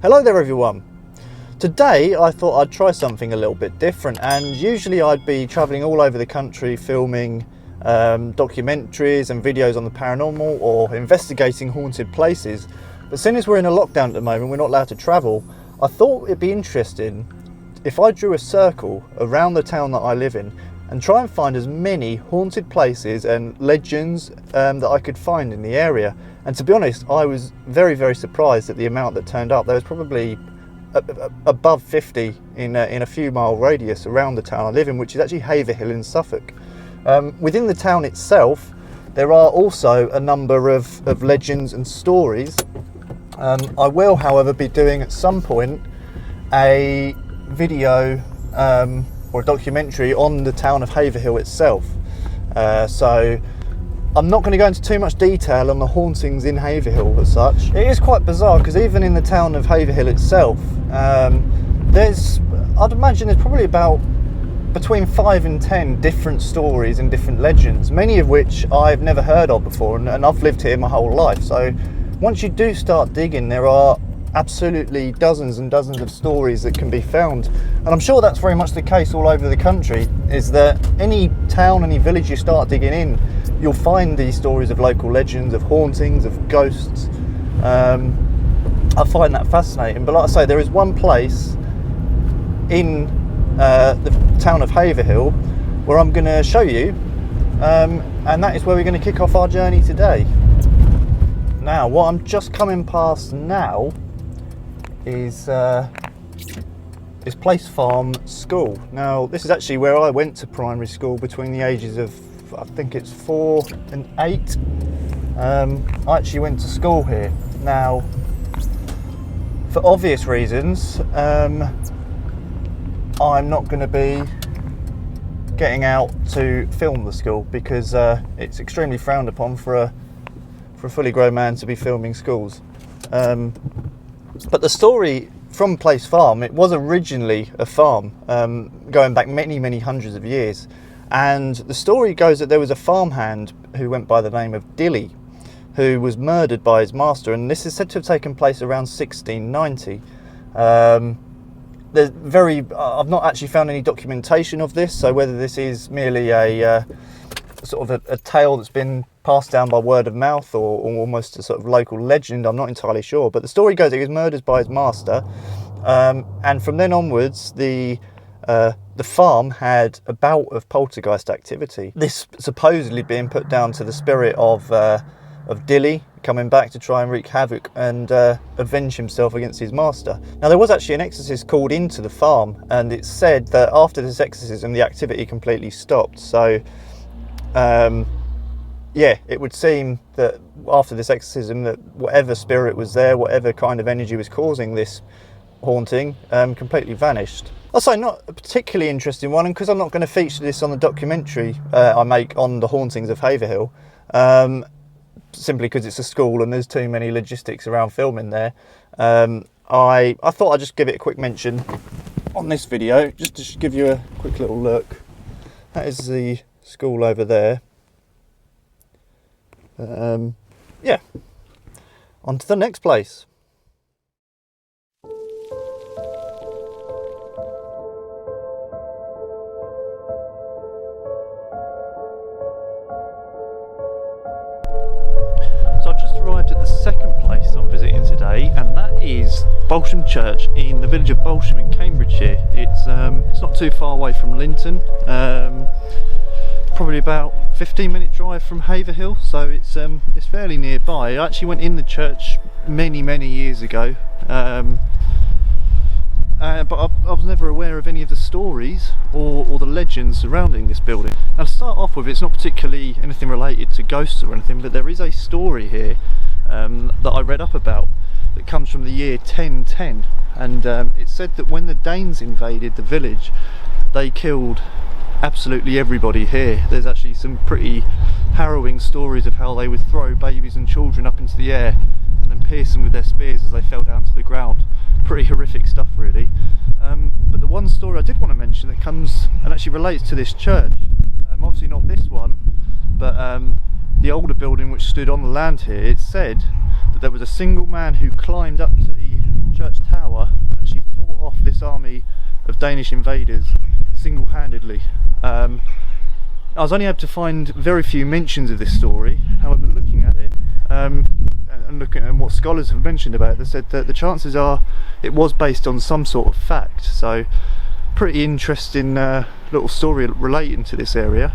Hello there everyone. Today I thought I'd try something a little bit different, and usually I'd be travelling all over the country filming documentaries and videos on the paranormal or investigating haunted places, but seeing as we're in a lockdown at the moment, we're not allowed to travel, I thought it'd be interesting if I drew a circle around the town that I live in and try and find as many haunted places and legends that I could find in the area. And to be honest, I was very surprised at the amount that turned up. There was probably above 50 in a few mile radius around the town I live in, which is actually Haverhill in Suffolk. Within the town itself, there are also a number of legends and stories. I will, however, be doing at some point a video or a documentary on the town of Haverhill itself. So I'm not going to go into too much detail on the hauntings in Haverhill as such. It is quite bizarre because even in the town of Haverhill itself, I'd imagine there's probably about between 5 and 10 different stories and different legends, many of which I've never heard of before, and I've lived here my whole life. So once you do start digging, there are absolutely dozens and dozens of stories that can be found, and I'm sure that's very much the case all over the country, is that any town, any village you start digging in, you'll find these stories of local legends, of hauntings, of ghosts. I find that fascinating. But like I say, there is one place in the town of Haverhill where I'm going to show you, and that is where we're going to kick off our journey today. Now, what I'm just coming past now is Place Farm School. Now, this is actually where I went to primary school between the ages of, I think it's 4 and 8. I actually went to school here. Now, for obvious reasons, I'm not going to be getting out to film the school because it's extremely frowned upon for a fully grown man to be filming schools. But the story from Place Farm, it was originally a farm going back many hundreds of years, and the story goes that there was a farmhand who went by the name of Dilly, who was murdered by his master, and this is said to have taken place around 1690. I've not actually found any documentation of this, so whether this is merely a sort of a tale that's been passed down by word of mouth or almost a sort of local legend, I'm not entirely sure. But the story goes that he was murdered by his master, and from then onwards the farm had a bout of poltergeist activity. This supposedly being put down to the spirit of Dilly coming back to try and wreak havoc and avenge himself against his master. Now, there was actually an exorcist called into the farm, and it's said that after this exorcism the activity completely stopped. So yeah, it would seem that after this exorcism that whatever spirit was there, whatever kind of energy was causing this haunting, completely vanished. Also, not a particularly interesting one, and because I'm not going to feature this on the documentary I make on the hauntings of Haverhill, simply because it's a school and there's too many logistics around filming there, I thought I'd just give it a quick mention on this video, just to give you a quick little look. That is the school over there. Yeah, on to the next place. So I've just arrived at the second place I'm visiting today, and that is Baltimore Church in the village of Baltimore in Cambridgeshire. It's not too far away from Linton, probably about 15-minute drive from Haverhill, so it's fairly nearby. I actually went in the church many years ago, but I was never aware of any of the stories or the legends surrounding this building. Now, to start off with, it's not particularly anything related to ghosts or anything, but there is a story here that I read up about that comes from the year 1010, and it said that when the Danes invaded the village, they killed absolutely everybody here. There's actually some pretty harrowing stories of how they would throw babies and children up into the air and then pierce them with their spears as they fell down to the ground. Pretty horrific stuff, really. But the one story I did want to mention that comes and actually relates to this church, obviously not this one, but the older building which stood on the land here, it said that there was a single man who climbed up to the church tower army of Danish invaders single-handedly. I was only able to find very few mentions of this story. However, looking at it and looking at what scholars have mentioned about it, they said that the chances are it was based on some sort of fact. So pretty interesting little story relating to this area.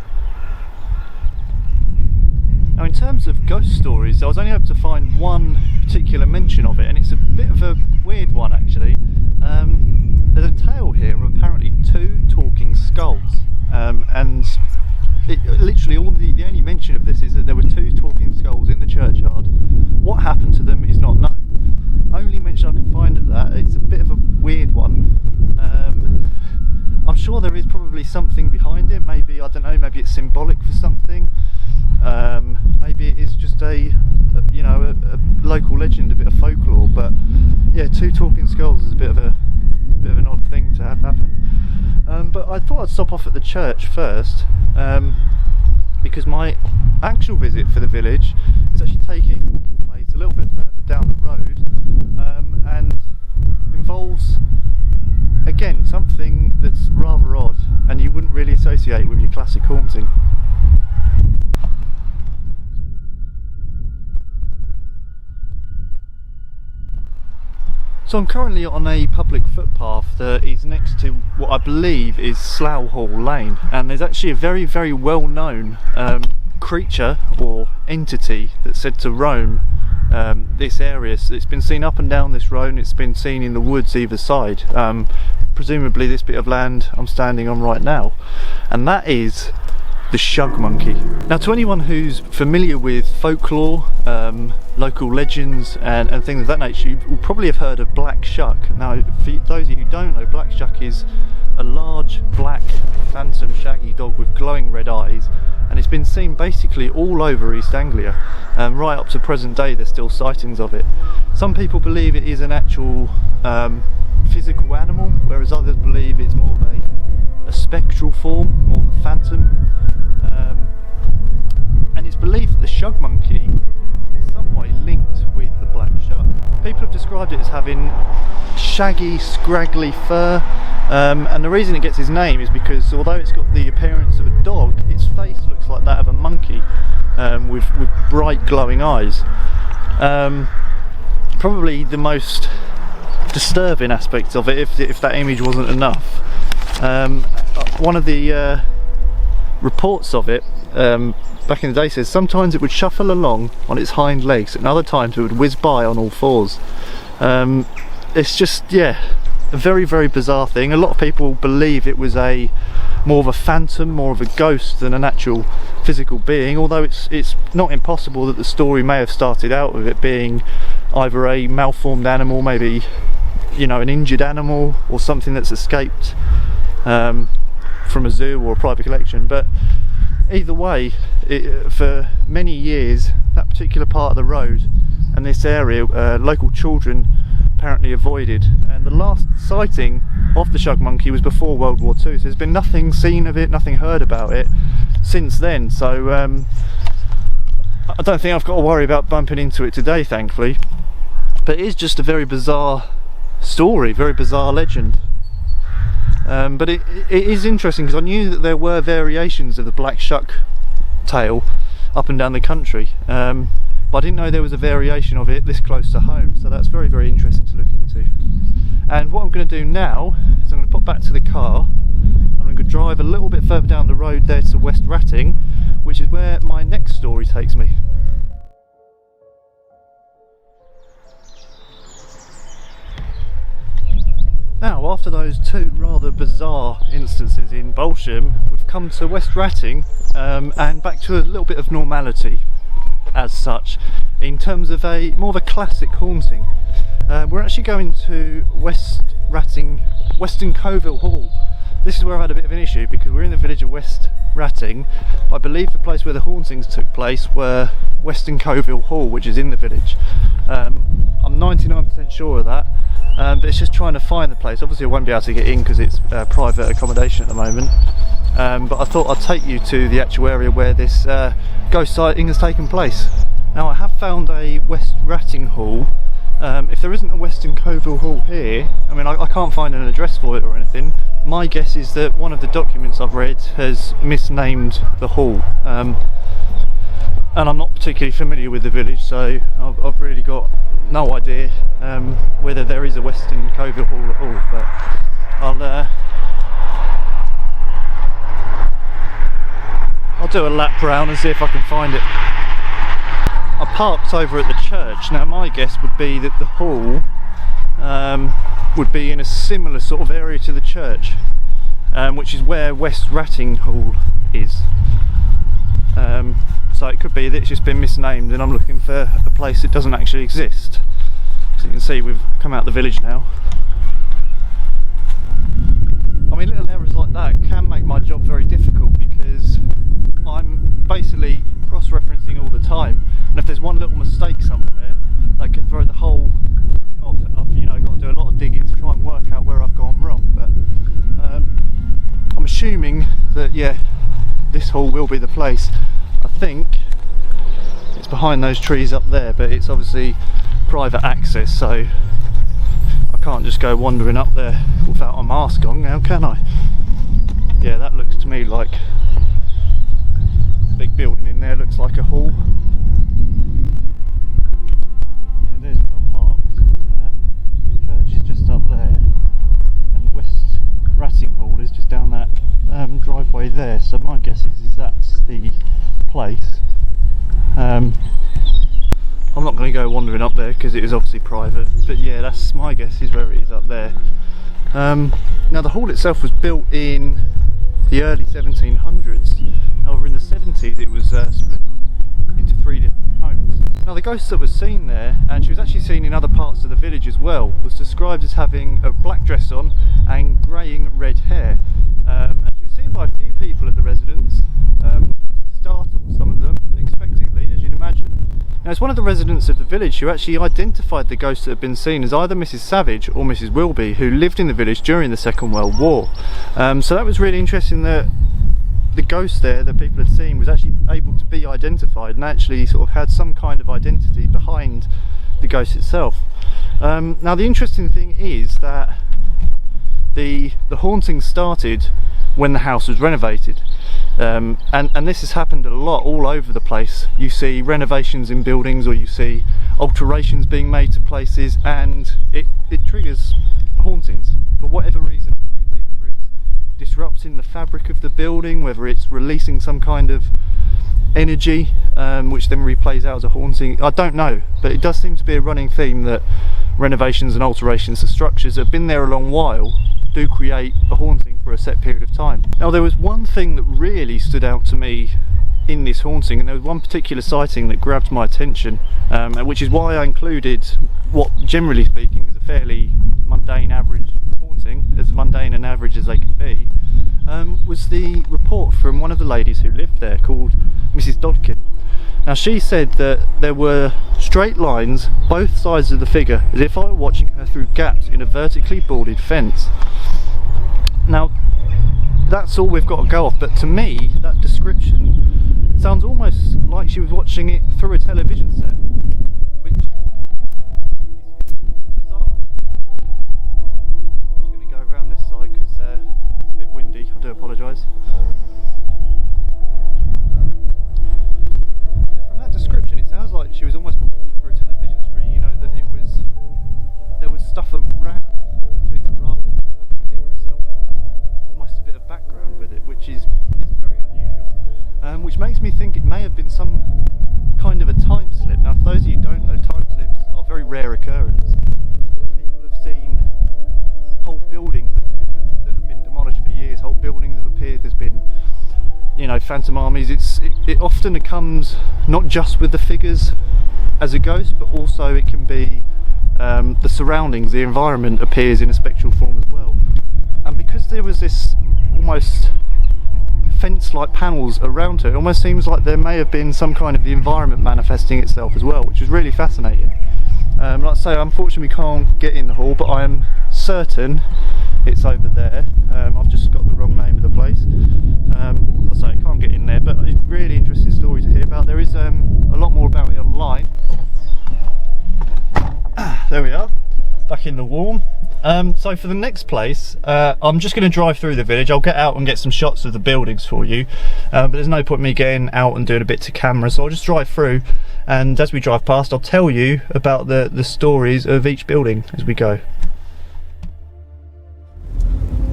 Now, in terms of ghost stories, I was only able to find one particular mention of it, and it's a bit of a weird one actually. There's a tale here of apparently 2 talking skulls, and literally the only mention of this is that there were 2 talking skulls in the churchyard. What happened to them is not known. Only mention I can find of that, it's a bit of a weird one. I'm sure there is probably something behind it. Maybe, I don't know, maybe it's symbolic for something. Maybe it is just a local legend, a bit of folklore. But yeah, 2 talking skulls is a bit of an odd thing to have happen. But I thought I'd stop off at the church first, because my actual visit for the village is actually taking place a little bit further down the road, and involves, again, something that's rather odd and you wouldn't really associate with your classic haunting. So I'm currently on a public footpath that is next to what I believe is Slough Hall Lane, and there's actually a very, very well known creature or entity that's said to roam this area. So it's been seen up and down this road, and it's been seen in the woods either side, presumably this bit of land I'm standing on right now, and that is the Shug Monkey. Now, to anyone who's familiar with folklore, local legends and things of that nature, you will probably have heard of Black Shuck. Now, for those of you who don't know, Black Shuck is a large black phantom shaggy dog with glowing red eyes, and it's been seen basically all over East Anglia. Right up to present day there's still sightings of it. Some people believe it is an actual physical animal, whereas others believe it's more of a spectral form, more of a phantom. And it's believed that the Shug Monkey is some way linked with the Black Shuck. People have described it as having shaggy, scraggly fur, and the reason it gets its name is because although it's got the appearance of a dog, its face looks like that of a monkey, with bright glowing eyes. Probably the most disturbing aspect of it, if that image wasn't enough, one of the reports of it back in the day says sometimes it would shuffle along on its hind legs and other times it would whiz by on all fours. It's just, yeah, a very, very bizarre thing. A lot of people believe it was more of a phantom, more of a ghost than an actual physical being, although it's not impossible that the story may have started out with it being either a malformed animal, maybe, you know, an injured animal, or something that's escaped from a zoo or a private collection. But either way, for many years that particular part of the road and this area, local children apparently avoided, and the last sighting of the Shug Monkey was before World War II, so there's been nothing seen of it, nothing heard about it since then. So I don't think I've got to worry about bumping into it today, thankfully. But it is just a very bizarre story, very bizarre legend. But it is interesting because I knew that there were variations of the Black Shuck tale up and down the country, but I didn't know there was a variation of it this close to home, so that's very, very interesting to look into. And what I'm going to do now is I'm going to pop back to the car. I'm going to drive a little bit further down the road there to West Ratting, which is where my next story takes me. Now, after those 2 rather bizarre instances in Balsham, we've come to West Ratting, and back to a little bit of normality as such, in terms of more of a classic haunting. We're actually going to West Ratting, Weston Coville Hall. This is where I had a bit of an issue because we're in the village of West Ratting. I believe the place where the hauntings took place were Weston Coville Hall, which is in the village. I'm 99% sure of that. But it's just trying to find the place. Obviously I won't be able to get in because it's private accommodation at the moment, but I thought I'd take you to the actual area where this ghost sighting has taken place. Now, I have found a West Ratting Hall. If there isn't a Weston Coville Hall here, I mean, I can't find an address for it or anything. My guess is that one of the documents I've read has misnamed the hall, and I'm not particularly familiar with the village, so I've really got no idea whether there is a Western Coville Hall at all, but I'll do a lap round and see if I can find it. I parked over at the church. Now my guess would be that the hall would be in a similar sort of area to the church, which is where West Ratting Hall is. So it could be that it's just been misnamed and I'm looking for a place that doesn't actually exist. So you can see we've come out the village now. I mean, little errors like that can make my job very difficult because I'm basically cross-referencing all the time, and if there's one little mistake somewhere, that could throw the whole thing off, and I've got to do a lot of digging to try and work out where I've gone wrong. But I'm assuming that, yeah, this hall will be the place. I think it's behind those trees up there, but it's obviously private access, so I can't just go wandering up there without a mask on now, can I? Yeah, that looks to me like a big building in there, looks like a hall. Yeah, there's where I parked. The church is just up there, and West Ratting Hall is just down that driveway there, so my guess is that's the place. I'm not going to go wandering up there because it is obviously private, but yeah, that's my guess is where it is up there. Now the hall itself was built in the early 1700s, however in the 70s it was split up into 3 different homes. Now the ghost that was seen there, and she was actually seen in other parts of the village as well, was described as having a black dress on and greying red hair, and she was seen by a few people at the residence, startled some of them, expectantly, as you'd imagine. Now it's one of the residents of the village who actually identified the ghost that had been seen as either Mrs Savage or Mrs Wilby, who lived in the village during the Second World War. So that was really interesting that the ghost there that people had seen was actually able to be identified and actually sort of had some kind of identity behind the ghost itself. Now the interesting thing is that the haunting started when the house was renovated, and this has happened a lot all over the place. You see renovations in buildings, or you see alterations being made to places, and it triggers hauntings for whatever reason, maybe whether it's disrupting the fabric of the building, whether it's releasing some kind of energy which then replays out as a haunting. I don't know, but it does seem to be a running theme that renovations and alterations to structures that have been there a long while do create a haunting for a set period of time. Now there was one thing that really stood out to me in this haunting, and there was one particular sighting that grabbed my attention, which is why I included what, generally speaking, is a fairly mundane average haunting, as mundane and average as they can be, was the report from one of the ladies who lived there, called Mrs Dodkin. Now she said that there were straight lines both sides of the figure, as if I were watching her through gaps in a vertically boarded fence. Now that's all we've got to go off, but to me that description sounds almost like she was watching it through a television set, which is bizarre. I'm just going to go around this side because it's a bit windy, I do apologise. Description, it sounds like she was almost watching it through a television screen, you know, that there was stuff around the figure rather than the figure itself. There was almost a bit of background with it, which is very unusual, which makes me think it may have been some kind of a time slip. Now for those of you who don't know, time slips are a very rare occurrence, but people have seen whole buildings that have been demolished for years, whole buildings have appeared, there's been, you know, phantom armies. It often comes not just with the figures as a ghost, but also it can be the surroundings, the environment appears in a spectral form as well. And because there was this almost fence-like panels around her, it almost seems like there may have been some kind of the environment manifesting itself as well, which is really fascinating. Like I say, unfortunately we can't get in the hall, but I am certain it's over there. I've just got the wrong name of the place. So I can't get in there, but it's a really interesting story to hear about. There is a lot more about it online. There we are. back in the warm. So for the next place, I'm just going to drive through the village. I'll get out and get some shots of the buildings for you, but there's no point me getting out and doing a bit to camera, so I'll just drive through, and as we drive past I'll tell you about the stories of each building as we go.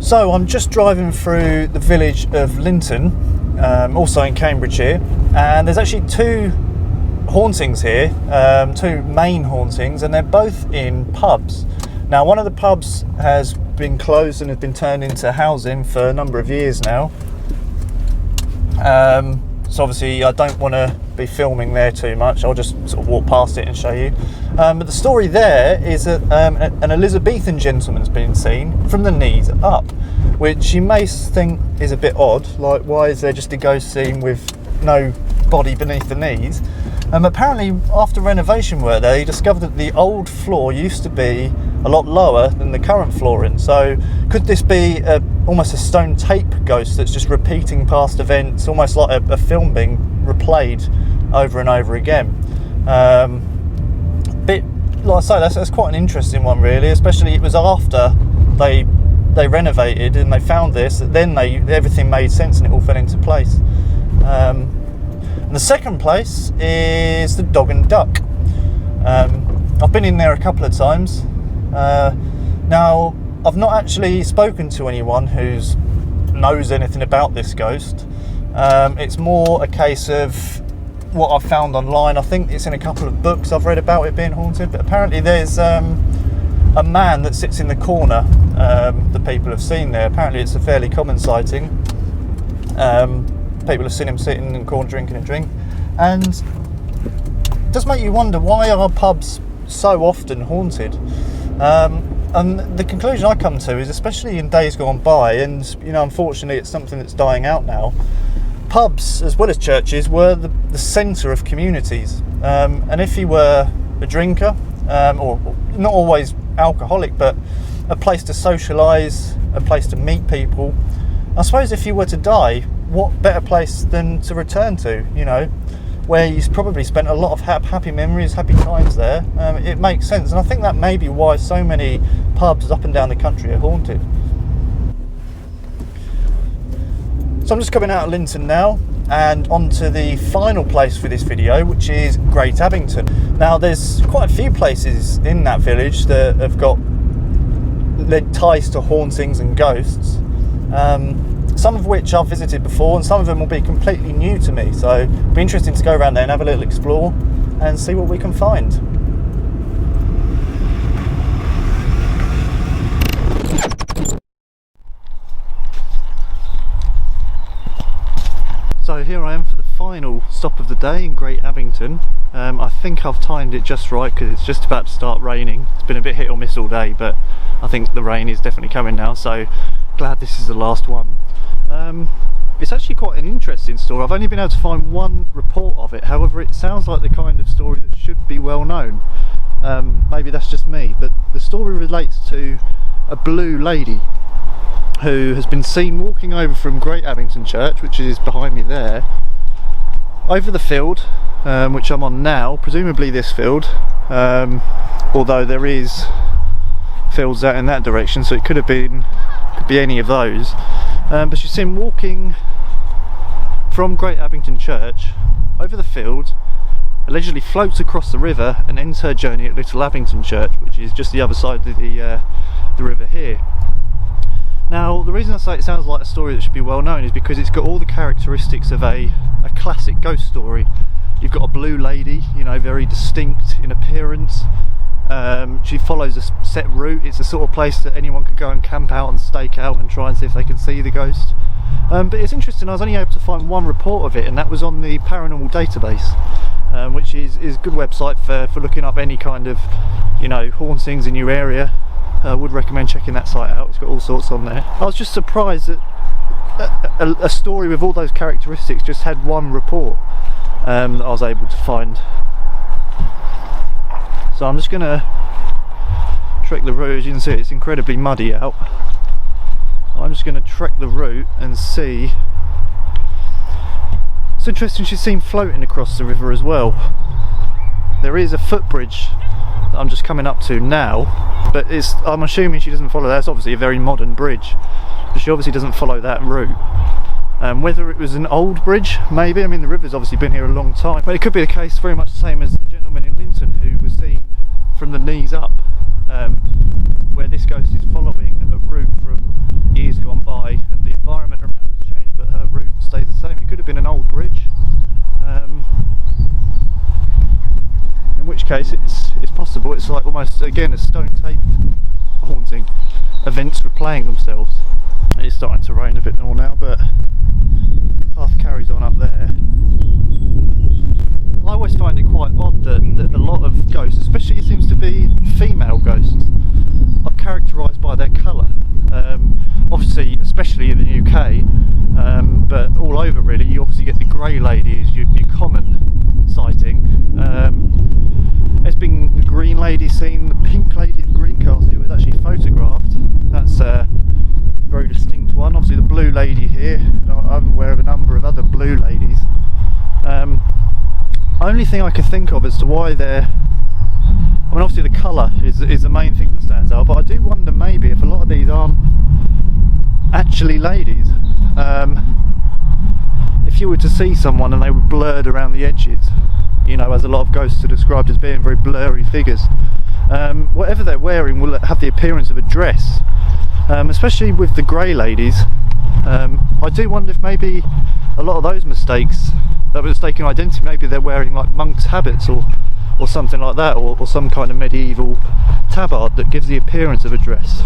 So I'm just driving through the village of Linton, also in Cambridgeshire, and there's actually two hauntings here, two main hauntings, and they're both in pubs. Now, one of the pubs has been closed and has been turned into housing for a number of years now. So obviously I don't want to be filming there too much. I'll just sort of walk past it and show you. But the story there is that an Elizabethan gentleman's been seen from the knees up, which you may think is a bit odd. Like, why is there just a ghost scene with no body beneath the knees? Apparently, after renovation work there, he discovered that the old floor used to be a lot lower than the current flooring. So could this be almost a stone tape ghost that's just repeating past events, almost like a film being replayed over and over again? Bit, like I say, that's quite an interesting one, really. Especially it was after they renovated and they found this, that then everything made sense and it all fell into place. And the second place is the Dog and Duck. I've been in there a couple of times. Now, I've not actually spoken to anyone who knows anything about this ghost. It's more a case of what I've found online. I think it's in a couple of books I've read about it being haunted, but apparently there's a man that sits in the corner that people have seen there. Apparently it's a fairly common sighting. People have seen him sitting in the corner drinking a drink, and it does make you wonder, why are pubs so often haunted? And the conclusion I come to is, especially in days gone by, and you know, unfortunately it's something that's dying out now, pubs as well as churches were the centre of communities, and if you were a drinker, or not always alcoholic, but a place to socialise, a place to meet people, I suppose if you were to die, what better place than to return to, you know, where you've probably spent a lot of happy memories, happy times there. It makes sense, and I think that may be why so many pubs up and down the country are haunted. So I'm just coming out of Linton now and onto the final place for this video, which is Great Abington. Now, there's quite a few places in that village that have got ties to hauntings and ghosts. Some of which I've visited before, and some of them will be completely new to me, so it'll be interesting to go around there and have a little explore and see what we can find. So here I am for the final stop of the day in Great Abington. I think I've timed it just right because it's just about to start raining. It's been a bit hit or miss all day, but I think the rain is definitely coming now, so glad this is the last one. It's actually quite an interesting story. I've only been able to find one report of it, however it sounds like the kind of story that should be well known. Maybe that's just me, but the story relates to a blue lady who has been seen walking over from Great Abington Church, which is behind me there, over the field, which I'm on now, presumably this field, although there is fields out in that direction, so it could be any of those. But she's seen walking from Great Abington Church over the field, allegedly floats across the river and ends her journey at Little Abington Church, which is just the other side of the river here. Now, the reason I say it sounds like a story that should be well known is because it's got all the characteristics of a classic ghost story. You've got a blue lady, you know, very distinct in appearance. She follows a set route. It's the sort of place that anyone could go and camp out and stake out and try and see if they can see the ghost. But it's interesting, I was only able to find one report of it, and that was on the Paranormal database, which is a good website for looking up any kind of, you know, hauntings in your area. I would recommend checking that site out. It's got all sorts on there. I was just surprised that a story with all those characteristics just had one report that I was able to find. So I'm just going to trek the route. As you can see, it's incredibly muddy out. I'm just going to trek the route and see. It's interesting, she's seen floating across the river as well. there is a footbridge that I'm just coming up to now, but I'm assuming she doesn't follow that. It's obviously a very modern bridge, but she obviously doesn't follow that route. Whether it was an old bridge, maybe. I mean, the river's obviously been here a long time, but it could be the case very much the same as the gentleman in Linton who was seen from the knees up, where this ghost is following a route from years gone by, and the environment around has changed, but her route stays the same. It could have been an old bridge, in which case it's possible. It's like almost, again, a stone tape haunting. Events replaying themselves. It's starting to rain a bit more now, but the path carries on up there. I always find it quite odd that a lot of ghosts, especially it seems to be female ghosts, are characterised by their colour. Obviously, especially in the UK, but all over really, you obviously get the grey lady as your common sighting. There's been the green lady seen, the pink lady at Greencastle who was actually photographed. That's a very distinct one. Obviously the blue lady here, and I'm aware of a number of other blue ladies. Only thing I can think of as to why they're, I mean obviously the colour is the main thing that stands out, but I do wonder maybe if a lot of these aren't actually ladies. If you were to see someone and they were blurred around the edges, you know, as a lot of ghosts are described as being very blurry figures, whatever they're wearing will have the appearance of a dress, especially with the grey ladies. I do wonder if maybe a lot of those mistakes, that mistaken identity, maybe they're wearing like monks' habits or something like that, or some kind of medieval tabard that gives the appearance of a dress.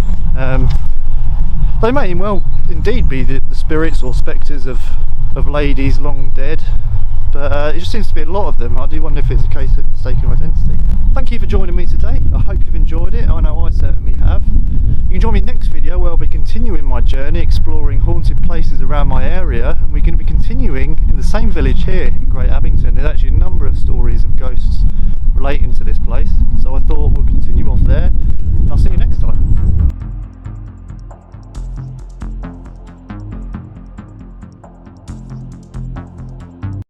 They may well indeed be the spirits or spectres of ladies long dead, but it just seems to be a lot of them. I do wonder if it's a case of mistaken identity. Thank you for joining me today. I hope you've enjoyed it. I know I certainly have. You can join me next video where I'll be continuing my journey exploring haunted places around my area, and we're going to be continuing in the same village here in Great Abington. There's actually a number of stories of ghosts